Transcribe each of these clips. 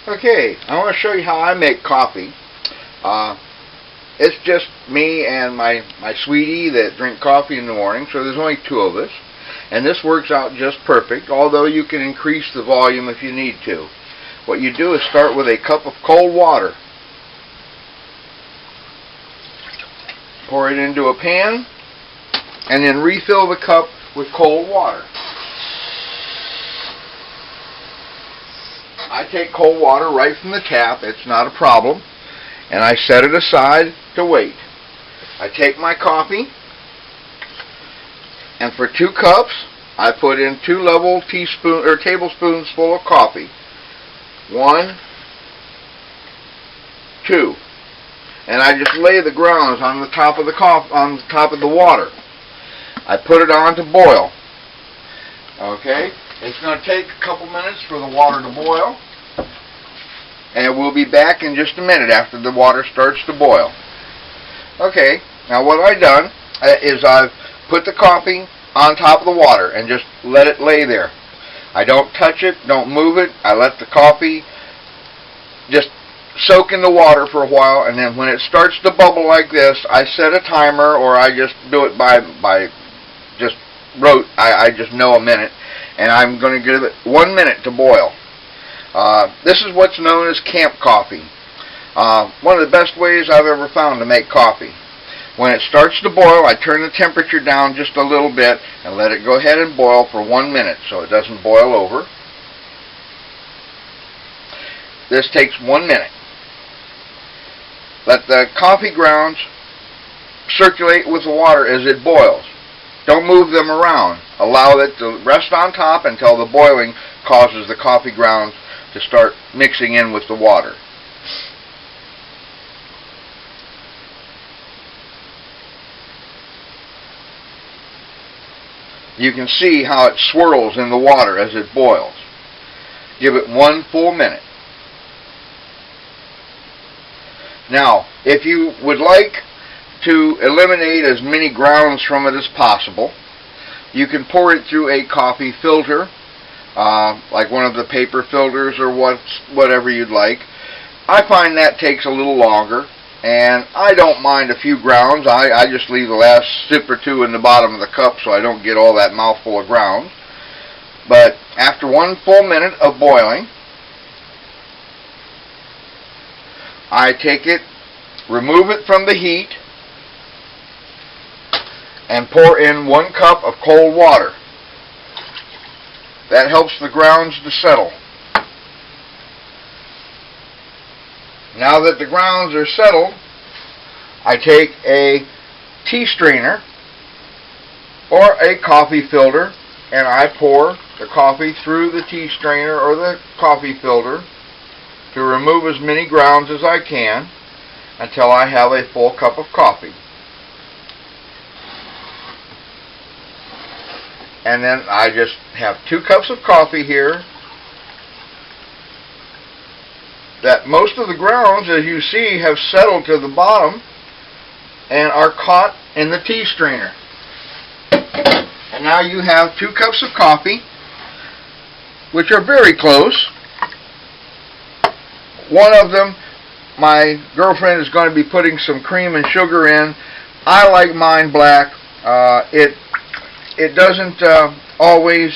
Okay, I want to show you how I make coffee. It's just me and my sweetie that drink coffee in the morning, so there's only two of us. And this works out just perfect, although you can increase the volume if you need to. What you do is start with a cup of cold water. Pour it into a pan, and then refill the cup with cold water. I take cold water right from the tap, it's not a problem, and I set it aside to wait. I take my coffee, and for 2 cups, I put in 2 level tablespoons full of coffee. 1, 2, and I just lay the grounds on the top of the water. I put it on to boil. Okay, it's going to take a couple minutes for the water to boil, and we'll be back in just a minute after the water starts to boil. Okay, now what I've done is I've put the coffee on top of the water and just let it lay there. I don't touch it, don't move it. I let the coffee just soak in the water for a while, and then when it starts to bubble like this, I set a timer, or I just do it by just rote. I just know a minute, and I'm going to give it 1 minute to boil. This is what's known as camp coffee. One of the best ways I've ever found to make coffee. When it starts to boil, I turn the temperature down just a little bit and let it go ahead and boil for 1 minute so it doesn't boil over. This takes 1 minute. Let the coffee grounds circulate with the water as it boils. Don't move them around. Allow it to rest on top until the boiling causes the coffee grounds to start mixing in with the water. You can see how it swirls in the water as it boils. Give it 1 full minute. Now, if you would like to eliminate as many grounds from it as possible, you can pour it through a coffee filter, like one of the paper filters or whatever you'd like. I find that takes a little longer, and I don't mind a few grounds. I just leave the last sip or 2 in the bottom of the cup so I don't get all that mouthful of grounds. But after 1 full minute of boiling, I take it, remove it from the heat, and pour in 1 cup of cold water. That helps the grounds to settle. Now that the grounds are settled, I take a tea strainer or a coffee filter, and I pour the coffee through the tea strainer or the coffee filter to remove as many grounds as I can until I have a full cup of coffee. And then I just have 2 cups of coffee here. That most of the grounds, as you see, have settled to the bottom and are caught in the tea strainer. And now you have 2 cups of coffee, which are very close. One of them, my girlfriend is going to be putting some cream and sugar in. I like mine black. It doesn't always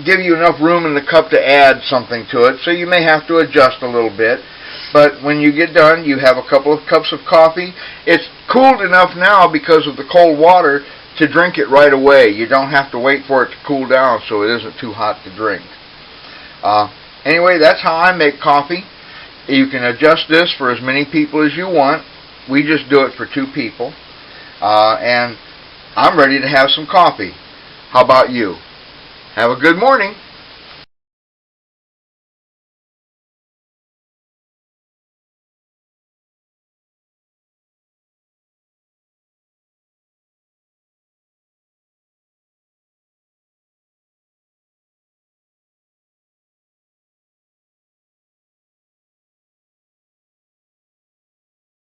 give you enough room in the cup to add something to it, so you may have to adjust a little bit. But when you get done, you have a couple of cups of coffee. It's cooled enough now because of the cold water to drink it right away. You don't have to wait for it to cool down so it isn't too hot to drink. Anyway, that's how I make coffee. You can adjust this for as many people as you want. We just do it for 2 people. And I'm ready to have some coffee. How about you? Have a good morning.